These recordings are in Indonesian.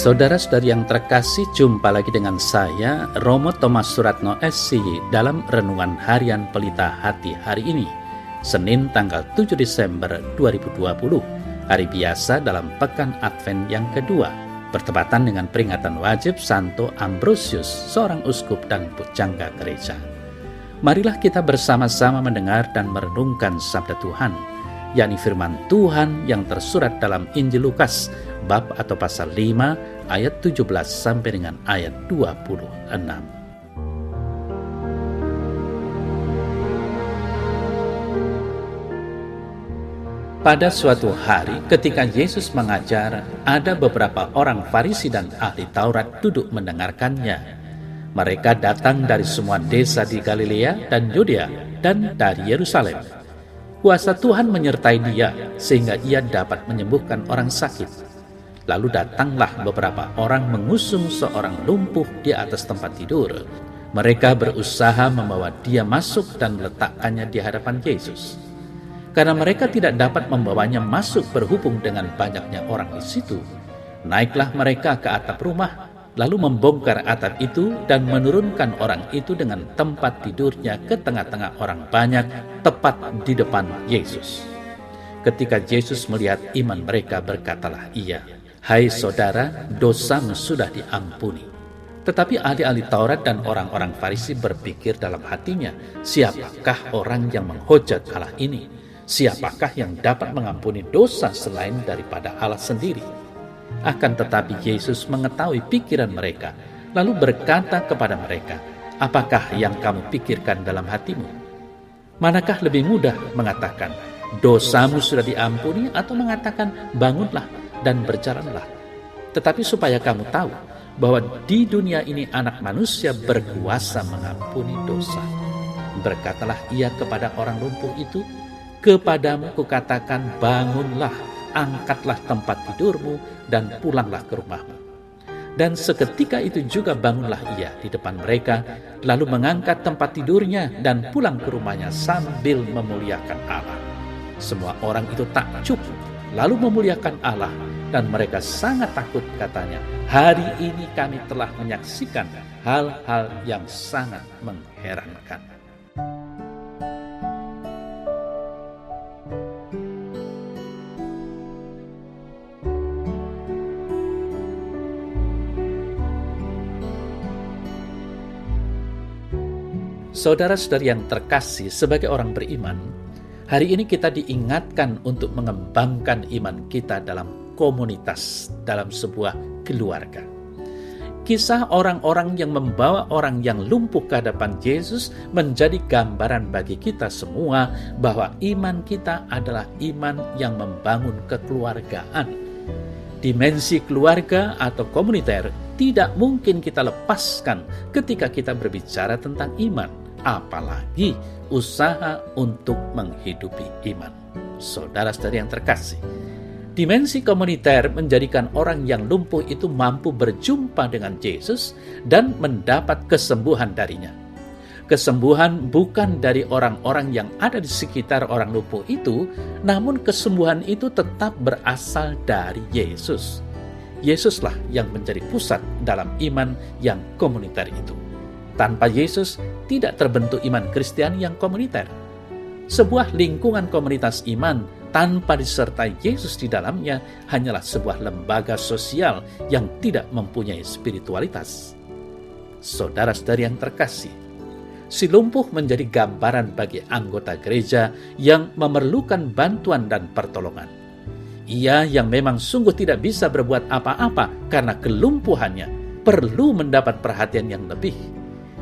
Saudara-saudari yang terkasih, jumpa lagi dengan saya, Romo Thomas Suratno SCY, dalam Renungan Harian Pelita Hati hari ini, Senin tanggal 7 Desember 2020, hari biasa dalam Pekan Advent yang kedua, bertepatan dengan peringatan wajib Santo Ambrosius, seorang uskup dan pujangga gereja. Marilah kita bersama-sama mendengar dan merenungkan sabda Tuhan, yakni firman Tuhan yang tersurat dalam Injil Lukas, bab atau pasal 5, ayat 17 sampai dengan ayat 26. Pada suatu hari ketika Yesus mengajar, ada beberapa orang Farisi dan ahli Taurat duduk mendengarkannya. Mereka datang dari semua desa di Galilea dan Yudea dan dari Yerusalem. Kuasa Tuhan menyertai dia sehingga ia dapat menyembuhkan orang sakit. Lalu datanglah beberapa orang mengusung seorang lumpuh di atas tempat tidur. Mereka berusaha membawa dia masuk dan meletakkannya di hadapan Yesus. Karena mereka tidak dapat membawanya masuk berhubung dengan banyaknya orang di situ, naiklah mereka ke atap rumah, lalu membongkar atap itu dan menurunkan orang itu dengan tempat tidurnya ke tengah-tengah orang banyak, tepat di depan Yesus. Ketika Yesus melihat iman mereka, berkatalah ia, "Hai saudara, dosamu sudah diampuni." Tetapi ahli-ahli Taurat dan orang-orang Farisi berpikir dalam hatinya, siapakah orang yang menghujat Allah ini? Siapakah yang dapat mengampuni dosa selain daripada Allah sendiri? Akan tetapi Yesus mengetahui pikiran mereka, lalu berkata kepada mereka, "Apakah yang kamu pikirkan dalam hatimu? Manakah lebih mudah mengatakan, dosamu sudah diampuni, atau mengatakan, bangunlah dan berjalanlah? Tetapi supaya kamu tahu bahwa di dunia ini anak manusia berkuasa mengampuni dosa." Berkatalah ia kepada orang lumpuh itu, "Kepadamu kukatakan, bangunlah, angkatlah tempat tidurmu, dan pulanglah ke rumahmu." Dan seketika itu juga bangunlah ia di depan mereka, lalu mengangkat tempat tidurnya dan pulang ke rumahnya sambil memuliakan Allah. Semua orang itu takjub, lalu memuliakan Allah, dan mereka sangat takut, katanya, "Hari ini kami telah menyaksikan hal-hal yang sangat mengherankan." Saudara-saudari yang terkasih, sebagai orang beriman, hari ini kita diingatkan untuk mengembangkan iman kita dalam komunitas, dalam sebuah keluarga. Kisah orang-orang yang membawa orang yang lumpuh ke hadapan Yesus menjadi gambaran bagi kita semua bahwa iman kita adalah iman yang membangun kekeluargaan. Dimensi keluarga atau komuniter tidak mungkin kita lepaskan ketika kita berbicara tentang iman, apalagi usaha untuk menghidupi iman. Saudara-saudari yang terkasih, dimensi komuniter menjadikan orang yang lumpuh itu mampu berjumpa dengan Yesus dan mendapat kesembuhan darinya. Kesembuhan bukan dari orang-orang yang ada di sekitar orang lumpuh itu, namun kesembuhan itu tetap berasal dari Yesus. Yesuslah yang menjadi pusat dalam iman yang komuniter itu. Tanpa Yesus, tidak terbentuk iman Kristiani yang komuniter. Sebuah lingkungan komunitas iman tanpa disertai Yesus di dalamnya hanyalah sebuah lembaga sosial yang tidak mempunyai spiritualitas. Saudara-saudari yang terkasih, si lumpuh menjadi gambaran bagi anggota gereja yang memerlukan bantuan dan pertolongan. Ia yang memang sungguh tidak bisa berbuat apa-apa karena kelumpuhannya perlu mendapat perhatian yang lebih.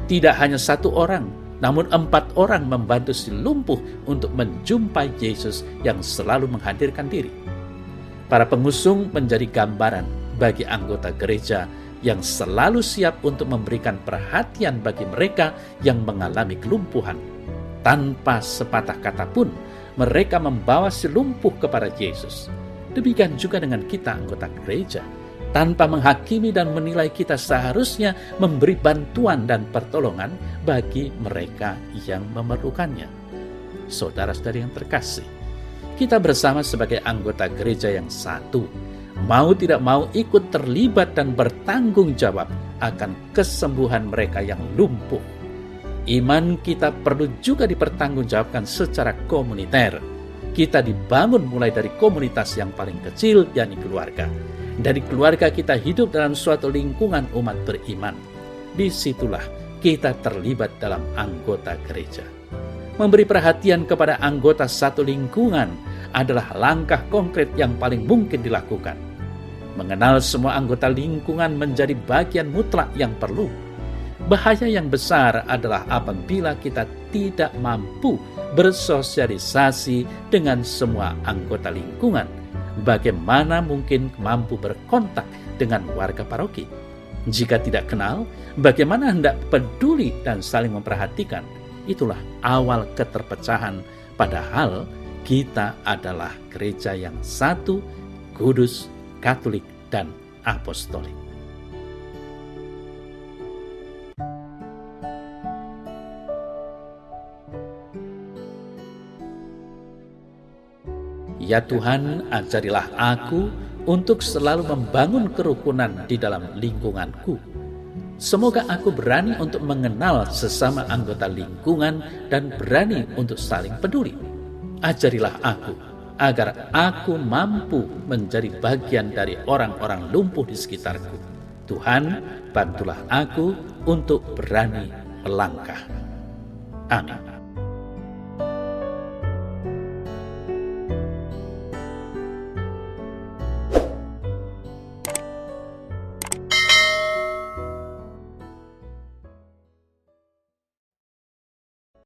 Tidak hanya satu orang, namun 4 orang membantu si lumpuh untuk menjumpai Yesus yang selalu menghadirkan diri. Para pengusung menjadi gambaran bagi anggota gereja yang selalu siap untuk memberikan perhatian bagi mereka yang mengalami kelumpuhan. Tanpa sepatah kata pun, mereka membawa si lumpuh kepada Yesus. Demikian juga dengan kita anggota gereja. Tanpa menghakimi dan menilai, kita seharusnya memberi bantuan dan pertolongan bagi mereka yang memerlukannya. Saudara-saudari yang terkasih, kita bersama sebagai anggota gereja yang satu mau tidak mau ikut terlibat dan bertanggung jawab akan kesembuhan mereka yang lumpuh. Iman kita perlu juga dipertanggungjawabkan secara komuniter. Kita dibangun mulai dari komunitas yang paling kecil, yakni keluarga. Dari keluarga kita hidup dalam suatu lingkungan umat beriman. Disitulah kita terlibat dalam anggota gereja. Memberi perhatian kepada anggota satu lingkungan adalah langkah konkret yang paling mungkin dilakukan. Mengenal semua anggota lingkungan menjadi bagian mutlak yang perlu. Bahaya yang besar adalah apabila kita tidak mampu bersosialisasi dengan semua anggota lingkungan. Bagaimana mungkin mampu berkontak dengan warga paroki? Jika tidak kenal, bagaimana hendak peduli dan saling memperhatikan? Itulah awal keterpecahan, padahal kita adalah gereja yang satu, kudus, katolik, dan apostolik. Ya Tuhan, ajarilah aku untuk selalu membangun kerukunan di dalam lingkunganku. Semoga aku berani untuk mengenal sesama anggota lingkungan dan berani untuk saling peduli. Ajarilah aku agar aku mampu menjadi bagian dari orang-orang lumpuh di sekitarku. Tuhan, bantulah aku untuk berani melangkah. Amin.